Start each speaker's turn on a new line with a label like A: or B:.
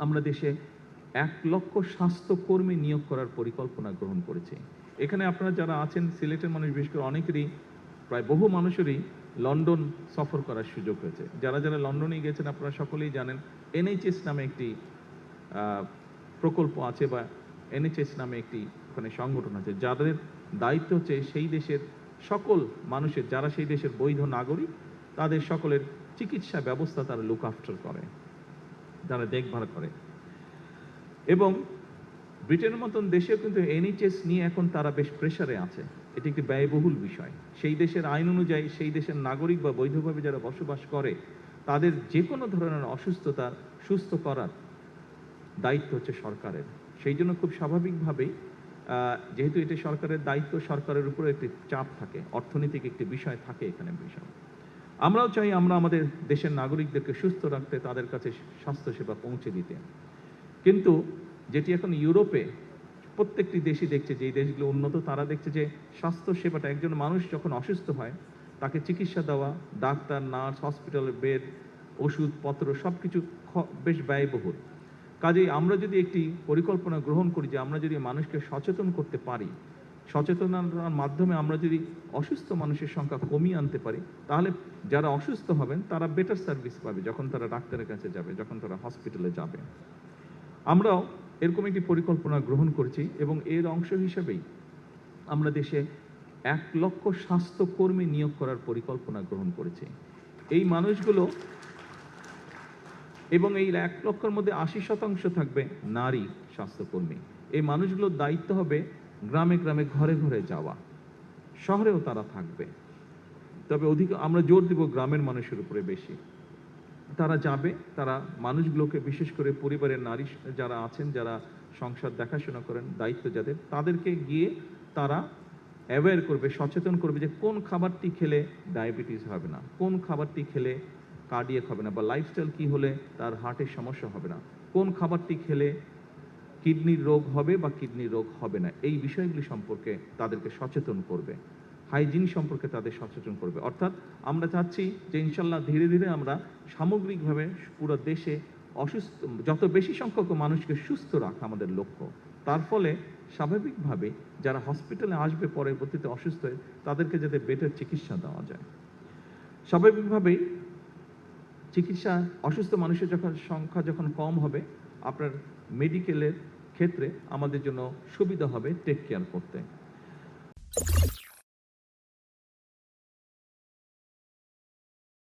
A: আমরা দেশে ১ লক্ষ স্বাস্থ্যকর্মী নিয়োগ করার পরিকল্পনা গ্রহণ করেছি। এখানে আপনারা যারা আছেন সিলেটের মানুষ, বিশেষ করে অনেকেরই, প্রায় বহু মানুষেরই লন্ডন সফর করার সুযোগ হয়েছে। যারা যারা লন্ডনে গেছেন আপনারা সকলেই জানেন NHS নামে একটি প্রকল্প আছে, বা NHS নামে একটি ওখানে সংগঠন আছে, যাদের দায়িত্ব হচ্ছে সেই দেশের সকল মানুষের, যারা সেই দেশের বৈধ নাগরিক, তাদের সকলের চিকিৎসা ব্যবস্থা তারা লুক আফটার করে, যারা দেখভাল করে। এবং ব্রিটেনের মতন দেশেও কিন্তু NHS নিয়ে এখন তারা বেশ প্রেসারে আছে। এটি একটি ব্যয়বহুল বিষয়। সেই দেশের আইন অনুযায়ী সেই দেশের নাগরিক বা বৈধভাবে যারা বসবাস করে তাদের যে কোনো ধরনের অসুস্থতা সুস্থ করার দায়িত্ব হচ্ছে সরকারের। সেই জন্য খুব স্বাভাবিকভাবেই যেহেতু এটি সরকারের দায়িত্ব, সরকারের উপরে একটি চাপ থাকে, অর্থনৈতিক একটি বিষয় থাকে এখানে বিষয়। আমরাও চাই আমরা আমাদের দেশের নাগরিকদেরকে সুস্থ রাখতে, তাদের কাছে স্বাস্থ্যসেবা পৌঁছে দিতে। কিন্তু যেটি এখন ইউরোপে প্রত্যেকটি দেশই দেখছে, যে দেশগুলো উন্নত তারা দেখছে যে স্বাস্থ্য সেবাটা, একজন মানুষ যখন অসুস্থ হয় তাকে চিকিৎসা দেওয়া, ডাক্তার, নার্স, হসপিটালের বেড, ওষুধপত্র সব কিছু বেশ ব্যয়বহুল। কাজেই আমরা যদি একটি পরিকল্পনা গ্রহণ করি যে আমরা যদি মানুষকে সচেতন করতে পারি, সচেতনতার মাধ্যমে আমরা যদি অসুস্থ মানুষের সংখ্যা কমিয়ে আনতে পারি, তাহলে যারা অসুস্থ হবেন তারা বেটার সার্ভিস পাবে যখন তারা ডাক্তারের কাছে যাবে, যখন তারা হসপিটালে যাবে। আমরাও এরকম একটি পরিকল্পনা গ্রহণ করেছি এবং এর অংশ হিসেবেই আমরা দেশে ১ লক্ষ স্বাস্থ্যকর্মী নিয়োগ করার পরিকল্পনা গ্রহণ করেছি। এই মানুষগুলো, এবং এই ১ লক্ষের মধ্যে ৮০% থাকবে নারী স্বাস্থ্যকর্মী। এই মানুষগুলোর দায়িত্ব হবে গ্রামে গ্রামে, ঘরে ঘরে যাওয়া। শহরেও তারা থাকবে, তবে আমরা জোর দিব গ্রামের মানুষের উপরে বেশি। তারা যাবে, তারা মানুষগুলোকে, বিশেষ করে পরিবারের নারী যারা আছেন, যারা সংসার দেখাশোনা করেন, দায়িত্ব যাদের, তাদেরকে গিয়ে তারা অ্যাওয়্যার করবে, সচেতন করবে যে কোন খাবারটি খেলে ডায়াবেটিস হবে না, কোন খাবারটি খেলে কার্ডিয়াক হবে না, বা লাইফস্টাইল কি হলে তার হার্টের সমস্যা হবে না, কোন খাবারটি খেলে কিডনির রোগ হবে বা কিডনির রোগ হবে না। এই বিষয়গুলি সম্পর্কে তাদেরকে সচেতন করবে, হাইজিন সম্পর্কে তাদের সচেতন করবে। অর্থাৎ আমরা চাচ্ছি যে ইনশাল্লাহ ধীরে ধীরে আমরা সামগ্রিকভাবে পুরো দেশে যত বেশি সংখ্যক মানুষকে সুস্থ রাখা আমাদের লক্ষ্য। তার ফলে স্বাভাবিকভাবে যারা হসপিটালে আসবে পরবর্তীতে অসুস্থ হয়ে, তাদেরকে যাতে বেটার চিকিৎসা দেওয়া যায়। স্বাভাবিকভাবেই চিকিৎসা, অসুস্থ মানুষের সংখ্যা যখন কম হবে, আপনার মেডিকেলের ক্ষেত্রে আমাদের জন্য সুবিধা হবে টেক কেয়ার করতে।